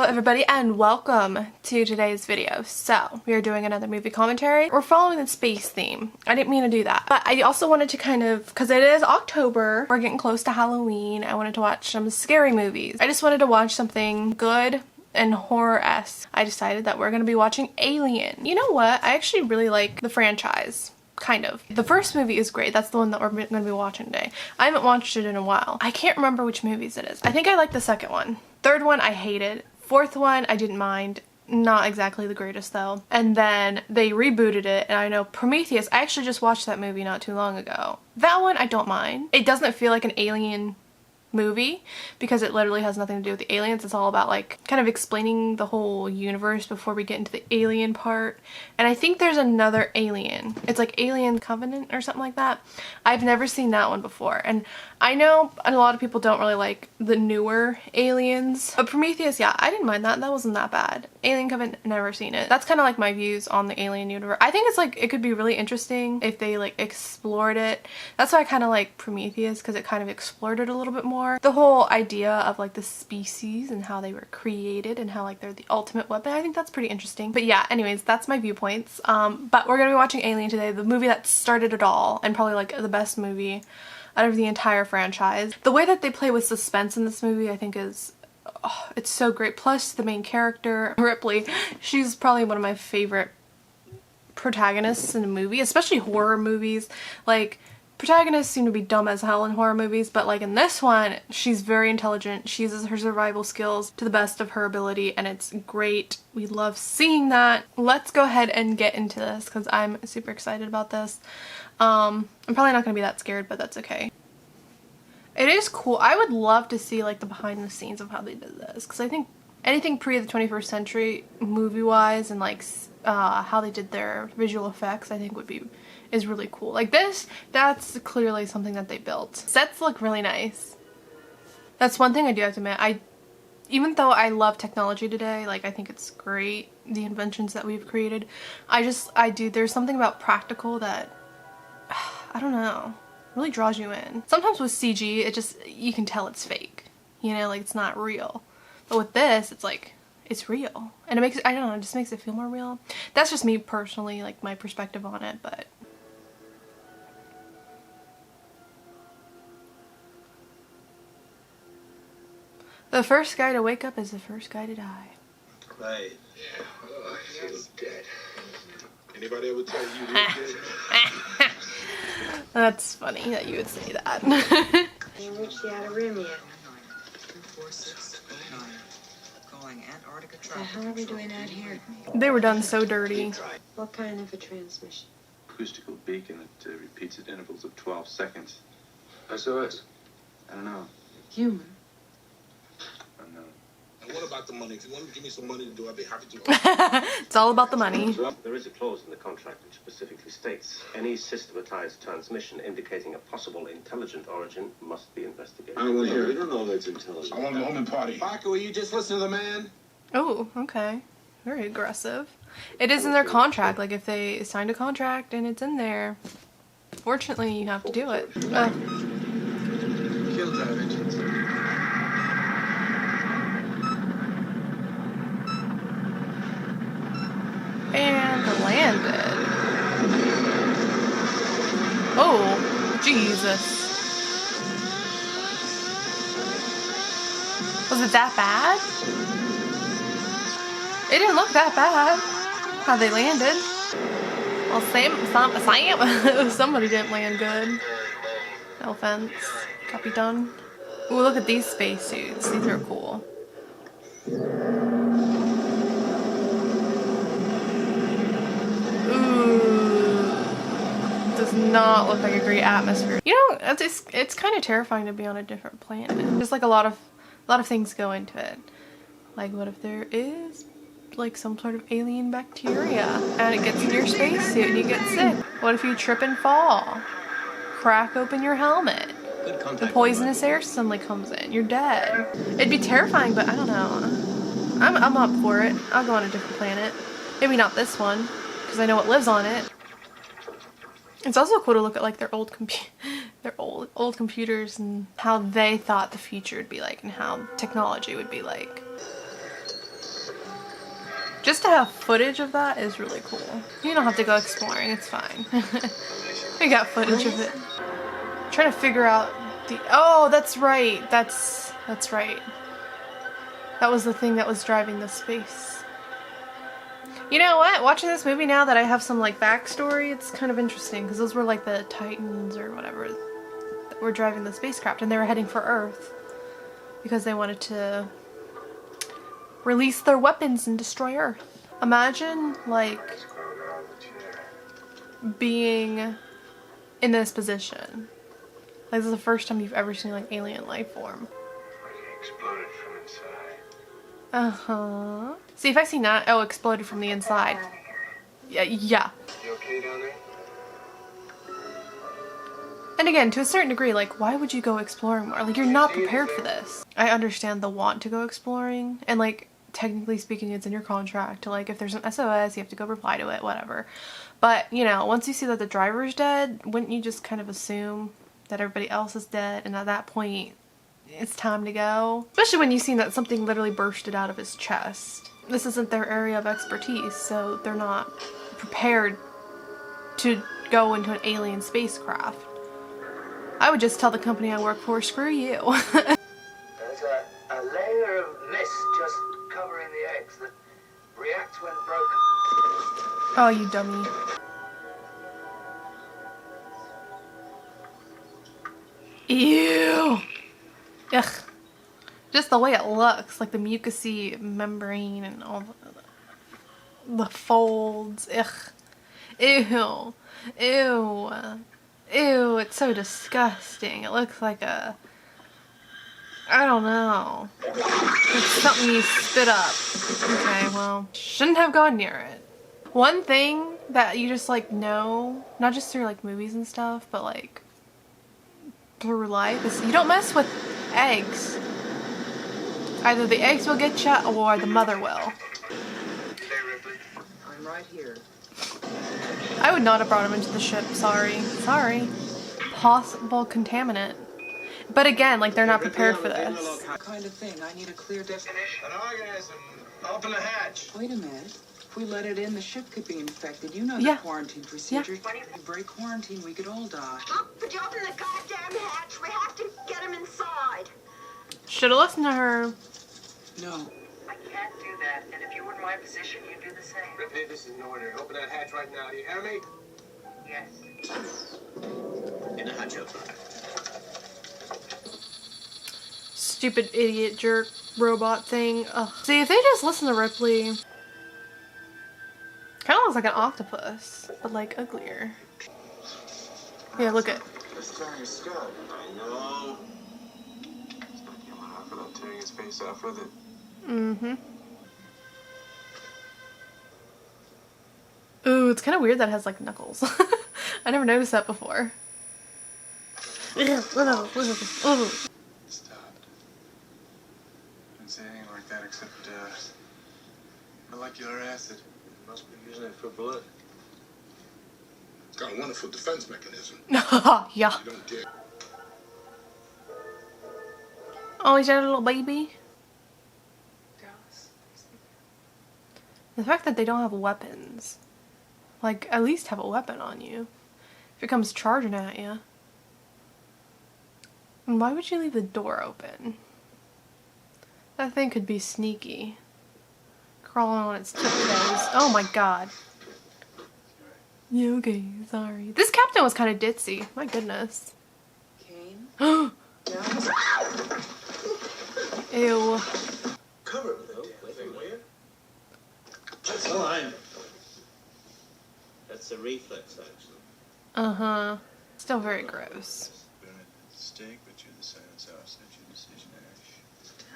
everybody and welcome to today's video. So we are doing another movie commentary. We're following the space theme. I didn't mean to do that, but I also wanted to kind of, because it is October, we're getting close to Halloween, I wanted to watch some scary movies. I just wanted to watch something good and horror-esque. I decided that we're going to be watching Alien. You know what? I actually really like the franchise. Kind of. The first movie is great. That's the one that we're going to be watching today. I haven't watched it in a while. I can't remember which movies it is. I think I like the second one. Third one I hated. Fourth one I didn't mind. Not exactly the greatest though. And then they rebooted it, and I know Prometheus, I actually just watched that movie not too long ago. That one I don't mind. It doesn't feel like an alien movie because it literally has nothing to do with the aliens. It's all about like kind of explaining the whole universe before we get into the alien part. And I think there's another Alien. It's like Alien Covenant or something like that. I've never seen that one before, and I know a lot of people don't really like the newer Aliens, but Prometheus, yeah, I didn't mind that. That wasn't that bad. Alien Covenant, never seen it. That's kind of like my views on the Alien universe. I think it's like, it could be really interesting if they like explored it. That's why I kind of like Prometheus, because it kind of explored it a little bit more. The whole idea of like the species and how they were created and how like they're the ultimate weapon. I think that's pretty interesting. But yeah, anyways, that's my viewpoints. But we're gonna be watching Alien today, the movie that started it all, and probably like the best movie out of the entire franchise. The way that they play with suspense in this movie, I think is, oh, it's so great. Plus the main character, Ripley, she's probably one of my favorite protagonists in a movie, especially horror movies. Like, protagonists seem to be dumb as hell in horror movies, but like in this one, she's very intelligent. She uses her survival skills to the best of her ability, and it's great. We love seeing that. Let's go ahead and get into this because I'm super excited about this. I'm probably not gonna be that scared, but that's okay. It is cool. I would love to see like the behind the scenes of how they did this, because I think anything pre the 21st century movie wise and like how they did their visual effects, I think is really cool. Like this, that's clearly something that they built. Sets look really nice. That's one thing I do have to admit. Even though I love technology today, like I think it's great, the inventions that we've created, there's something about practical that, I don't know, really draws you in. Sometimes with CG, you can tell it's fake, you know, like it's not real. But with this, it's like, it's real. And it makes, I don't know, it just makes it feel more real. That's just me personally, like my perspective on it, but. The first guy to wake up is the first guy to die. Right. Yeah, oh, I feel dead. Anybody ever tell you you dead? That's funny that you would say that. You reached the outer rim yet? 24609. Calling Antarctica So how are we doing out here? They were done so dirty. What kind of a transmission? Acoustical beacon that repeats at intervals of 12 seconds. SOS. I don't know. Human. Unknown. And what about the money? If you want to give me some money to do, I'd be happy to. It's all about the money. There is a clause in the contract which specifically states any systematized transmission indicating a possible intelligent origin must be investigated. I don't want to hear it. We don't know if it's intelligent. I want to go home and party. Baca, will you just listen to the man? Oh, okay. Very aggressive. It is in their contract, like if they signed a contract and it's in there, fortunately you have to do it. Kill drive engines. And landed. Oh, Jesus. Was it that bad? It didn't look that bad how they landed. Well, somebody didn't land good. No offense, Capitan. Ooh, look at these spacesuits. These are cool. Does not look like a great atmosphere. You know, it's kind of terrifying to be on a different planet. Just like a lot of things go into it. Like, what if there is like some sort of alien bacteria and it gets in your spacesuit and you get sick? What if you trip and fall? Crack open your helmet. The poisonous air suddenly comes in. You're dead. It'd be terrifying, but I don't know. I'm up for it. I'll go on a different planet. Maybe not this one, because I know what lives on it. It's also cool to look at like their old computers and how they thought the future would be like and how technology would be like. Just to have footage of that is really cool. You don't have to go exploring, it's fine. We got footage of it. I'm trying to figure out the... Oh, that's right. That's right. That was the thing that was driving the space. You know what? Watching this movie now that I have some like backstory, it's kind of interesting because those were like the Titans or whatever that were driving the spacecraft, and they were heading for Earth because they wanted to release their weapons and destroy Earth. Imagine like being in this position. Like, this is the first time you've ever seen like alien life form. Exploded from inside. Uh-huh. See, if I see that, oh, exploded from the inside. Yeah. You okay down there? And again, to a certain degree, like, why would you go exploring more? Like, you're not prepared for this. I understand the want to go exploring, and like, technically speaking, it's in your contract to like, if there's an SOS, you have to go reply to it, whatever. But, you know, once you see that the driver's dead, wouldn't you just kind of assume that everybody else is dead, and at that point, it's time to go? Especially when you've seen that something literally bursted out of his chest. This isn't their area of expertise, so they're not prepared to go into an alien spacecraft. I would just tell the company I work for, screw you. There's a layer of mist just covering the eggs that react when broken. Oh, you dummy. Ew. Ugh. Just the way it looks, like the mucousy membrane and all the folds. Ugh. Ew. Ew. Ew, it's so disgusting. It looks like a... I don't know. It's something you spit up. Okay, well, shouldn't have gone near it. One thing that you just like know, not just through like movies and stuff, but like through life, is you don't mess with eggs. Either the eggs will get you or the mother will. Hey, Ripley. I'm right here. I would not have brought him into the ship, sorry. Sorry. Possible contaminant. But again, like, they're not prepared for this. Kind of thing. I need a clear definition. An organism. Open the hatch. Wait a minute. If we let it in, the ship could be infected. You know Yeah. the quarantine procedure. If we break quarantine, we could all die. But you open the goddamn hatch. We have to get him inside. Should've listened to her. No. I can't do that, and if you were in my position, you'd do the same. Ripley, this is an order. Open that hatch right now. Do you hear me? Yes. In the hatch opener. Stupid idiot jerk robot thing. Ugh. See, if they just listen to Ripley, kind of looks like an octopus, but like uglier. Yeah, look at. Let's tear your skull. I know. It's not human enough without tearing his face off with it. Mm-hmm. Ooh, it's kind of weird that it has like knuckles. I never noticed that before. Stopped. Didn't say anything like that except molecular acid. Must be using it for blood. Got a wonderful defense mechanism. Yeah. You don't dare. Oh, he's got a little baby. The fact that they don't have weapons. Like, at least have a weapon on you. If it comes charging at you. And why would you leave the door open? That thing could be sneaky. Crawling on its tiptoes. Oh my god. Yeah, okay, sorry. This captain was kind of ditzy. My goodness. Kane? Ew. Cover it with that thing, will you? That's fine. That's a reflex action. Uh-huh. Still very gross. Steak, but you're the silence house. That's your decision, Ash.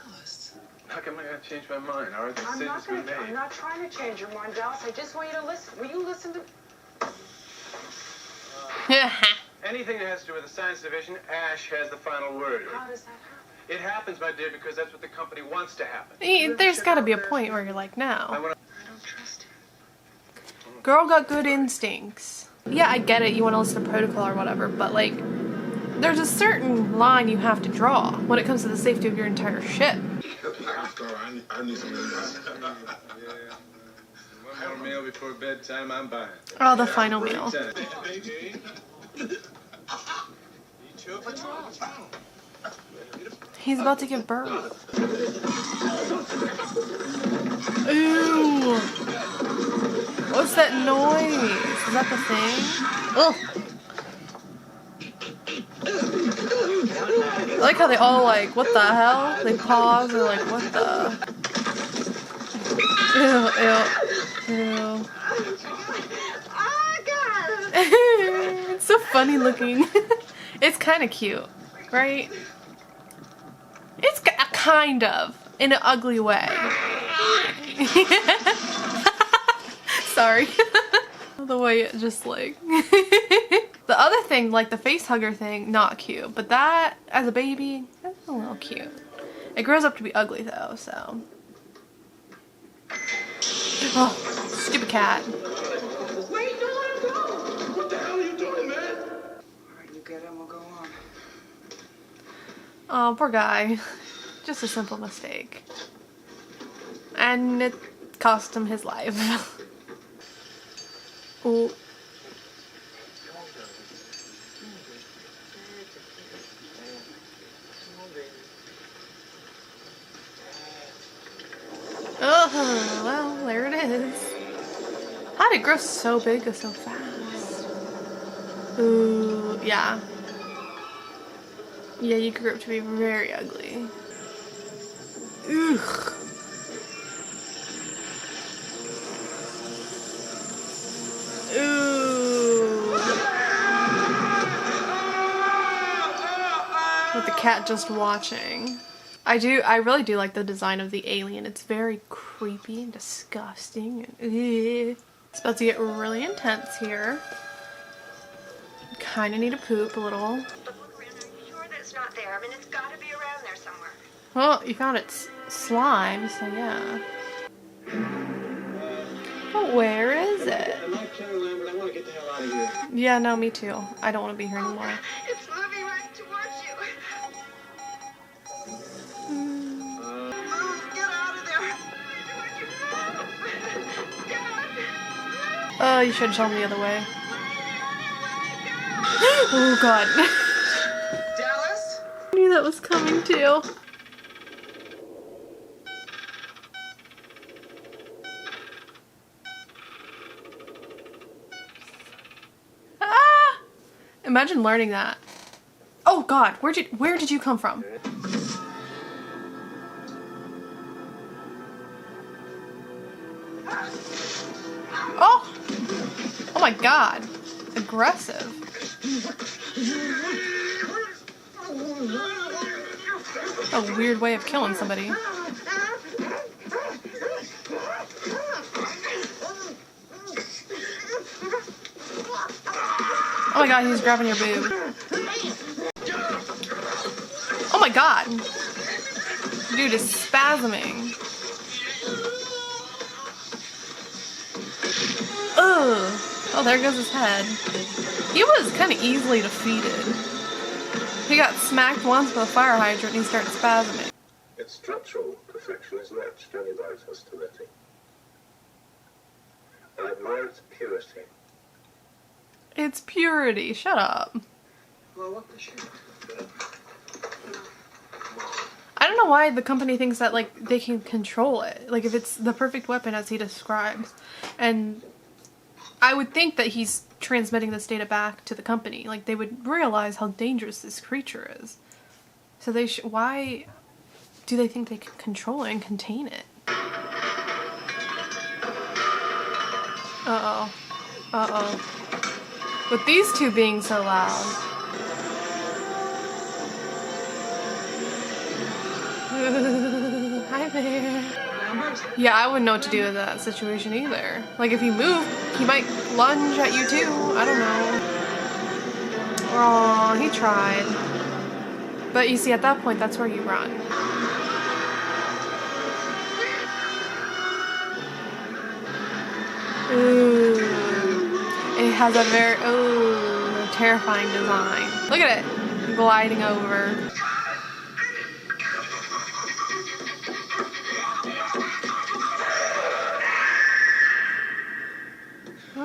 Dallas. How come I gotta change my mind? All right, the decision's been made. I'm not trying to change your mind, Dallas. I just want you to listen. Will you listen to... Anything that has to do with the science division, Ash has the final word. How does that happen? It happens, my dear, because that's what the company wants to happen. There's gotta be a point where you're like, no. I don't trust him. Girl got good instincts. Yeah, I get it, you want to listen to protocol or whatever, but like, there's a certain line you have to draw when it comes to the safety of your entire ship. I need some Final meal before bedtime, I'm buying. Oh, the final meal. He's about to give birth. Ooh. What's that noise? Is that the thing? Oh. I like how they all like, what the hell? They pause, they're like, what the? Ew, ew, ew. It's so funny looking. It's kind of cute, right? It's kind of, in an ugly way. Sorry. The way it just like... The other thing, like the face hugger thing, not cute. But that, as a baby, that's a little cute. It grows up to be ugly though, so... Oh, stupid cat. Wait, don't let him go. What the hell are you doing, man? Alright, you get him, we'll go on. Oh, poor guy. Just a simple mistake. And it cost him his life. Ooh. Oh, well, there it is. How did it grow so big or so fast? Ooh, yeah. Yeah, you grew up to be very ugly. Ugh. Ooh. With the cat just watching. I really do like the design of the alien. It's very creepy and disgusting. And, it's about to get really intense here. Kinda need to poop a little. But look around, are you sure that it's not there? I mean, it's gotta be around there somewhere. Well, you found its slime, so yeah. But where is it? I like Claire Lambert. I want to get the hell out of here. Yeah, no, me too. I don't want to be here anymore. It's moving right towards you. Move, get out of there. Oh, you should have shown me the other way. Oh god. Dallas? I knew that was coming too. Ah! Imagine learning that. Oh god, where did you come from? Oh! Oh my god. Aggressive. A weird way of killing somebody. Oh my god, he's grabbing your boob. Oh my god. Dude is spasming. Ugh. Oh, there goes his head. He was kind of easily defeated. He got smacked once with a fire hydrant and he started spasming. Its structural perfection is matched only by its hostility. I admire its purity. It's purity. Shut up. Blow up the ship. I don't know why the company thinks that like they can control it. Like if it's the perfect weapon as he describes. And I would think that he's transmitting this data back to the company. Like they would realize how dangerous this creature is. So they why do they think they can control it and contain it? Uh-oh. Uh-oh. With these two being so loud. Hi there. Yeah, I wouldn't know what to do in that situation either. Like if he moved, he might lunge at you too. I don't know. Aw, he tried. But you see, at that point, that's where you run. Ooh. It has a very, ooh, terrifying design. Look at it, gliding over.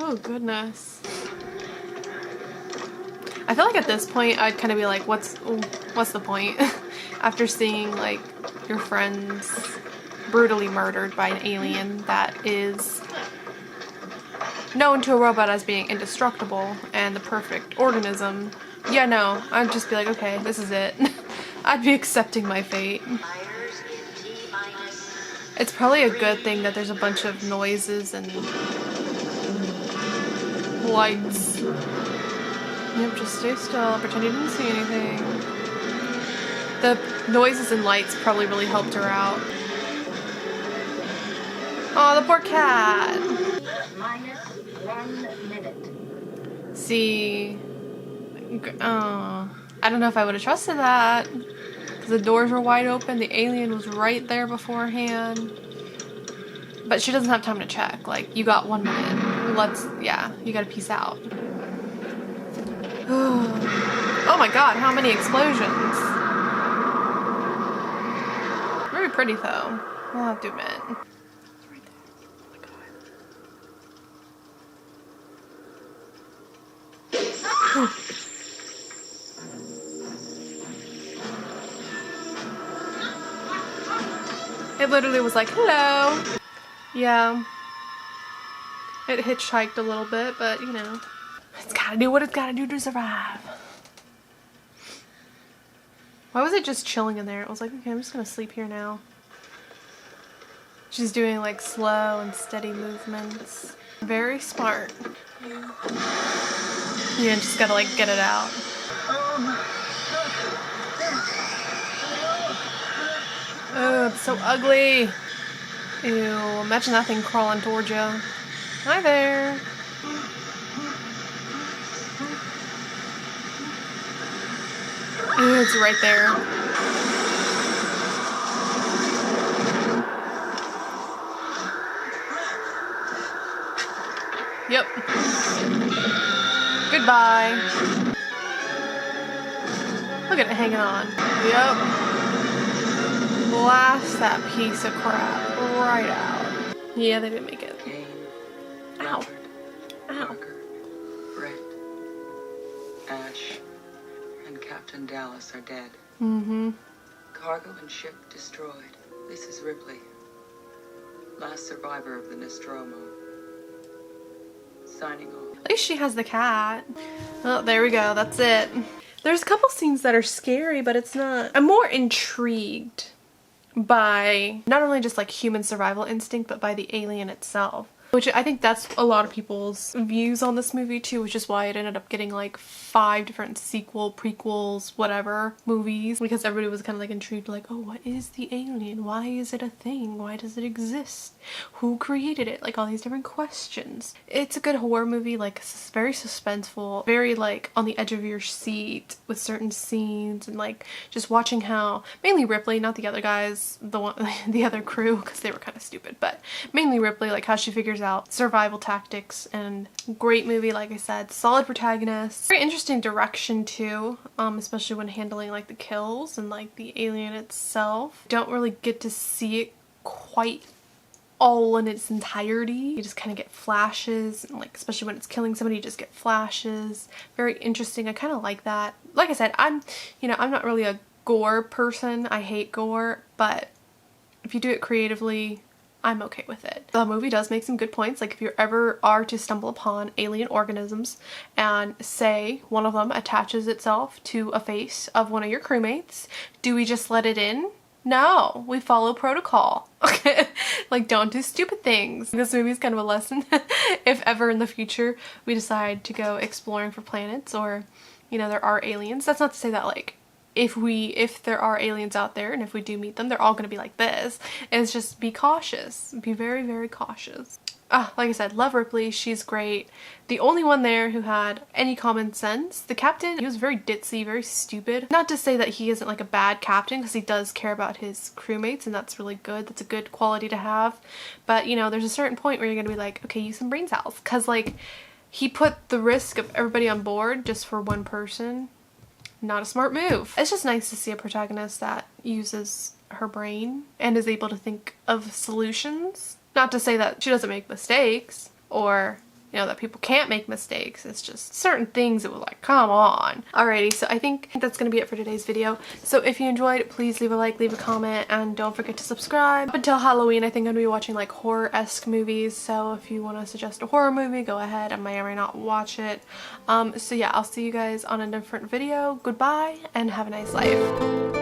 Oh goodness. I feel like at this point I'd kind of be like, what's the point? After seeing like your friends brutally murdered by an alien that is known to a robot as being indestructible and the perfect organism. Yeah, no, I'd just be like, okay, this is it. I'd be accepting my fate. It's probably a good thing that there's a bunch of noises and lights. Yep, just stay still, pretend you didn't see anything. The noises and lights probably really helped her out. Oh, the poor cat! -1 minute. See... Oh, I don't know if I would have trusted that. Because the doors were wide open, the alien was right there beforehand. But she doesn't have time to check. Like, you got 1 minute. Yeah, you gotta peace out. Oh my god, how many explosions? Very pretty though, I'll have to admit. It's right there. Oh my god. It literally was like, hello. Yeah. It hitchhiked a little bit, but you know. It's gotta do what it's gotta do to survive. Why was it just chilling in there? It was like, okay, I'm just gonna sleep here now. She's doing like slow and steady movements. Very smart. Yeah, just gotta like get it out. Oh, it's so ugly. Ew, imagine that thing crawling towards you. Hi there. Ew, it's right there. Yep. Goodbye. Look at it hanging on. Yep. Blast that piece of crap right out. Yeah, they didn't make it. Ow. Ow. Brett, Ash, and Captain Dallas are dead. Mm-hmm. Cargo and ship destroyed. This is Ripley, last survivor of the Nostromo. Signing off. At least she has the cat. Oh, there we go. That's it. There's a couple scenes that are scary, but it's not. I'm more intrigued by not only just like human survival instinct, but by the alien itself. Which I think that's a lot of people's views on this movie too, which is why it ended up getting like 5 different sequel, prequels, whatever movies, because everybody was kind of like intrigued, like, oh, what is the alien? Why is it a thing? Why does it exist? Who created it? Like all these different questions. It's a good horror movie, like very suspenseful, very like on the edge of your seat with certain scenes, and like just watching how mainly Ripley, not the other guys, the other crew, because they were kind of stupid, but mainly Ripley, like how she figures out survival tactics. And great movie, like I said, solid protagonist, very interesting direction too, especially when handling like the kills and like the alien itself. Don't really get to see it quite all in its entirety. You just kind of get flashes, and like especially when it's killing somebody, you just get flashes. Very interesting. I kind of like that. Like I said, I'm not really a gore person. I hate gore, but if you do it creatively, I'm okay with it. The movie does make some good points. Like if you ever are to stumble upon alien organisms and say one of them attaches itself to a face of one of your crewmates, do we just let it in? No, we follow protocol. Okay, like don't do stupid things. This movie is kind of a lesson. If ever in the future we decide to go exploring for planets, or there are aliens, that's not to say that like if there are aliens out there and if we do meet them, they're all going to be like this. It's just be cautious. Be very, very cautious. Like I said, love Ripley. She's great. The only one there who had any common sense, the captain, he was very ditzy, very stupid. Not to say that he isn't like a bad captain, because he does care about his crewmates, and that's really good. That's a good quality to have. But there's a certain point where you're going to be like, okay, use some brain cells. Because like he put the risk of everybody on board just for one person. Not a smart move. It's just nice to see a protagonist that uses her brain and is able to think of solutions. Not to say that she doesn't make mistakes or you know, that people can't make mistakes. It's just certain things that was like, come on. Alrighty, so I think that's gonna be it for today's video. So if you enjoyed, please leave a like, leave a comment, and don't forget to subscribe. Up until Halloween, I think I'm gonna be watching like horror-esque movies, so if you want to suggest a horror movie, go ahead. I may or may not watch it. So yeah, I'll see you guys on a different video. Goodbye and have a nice life.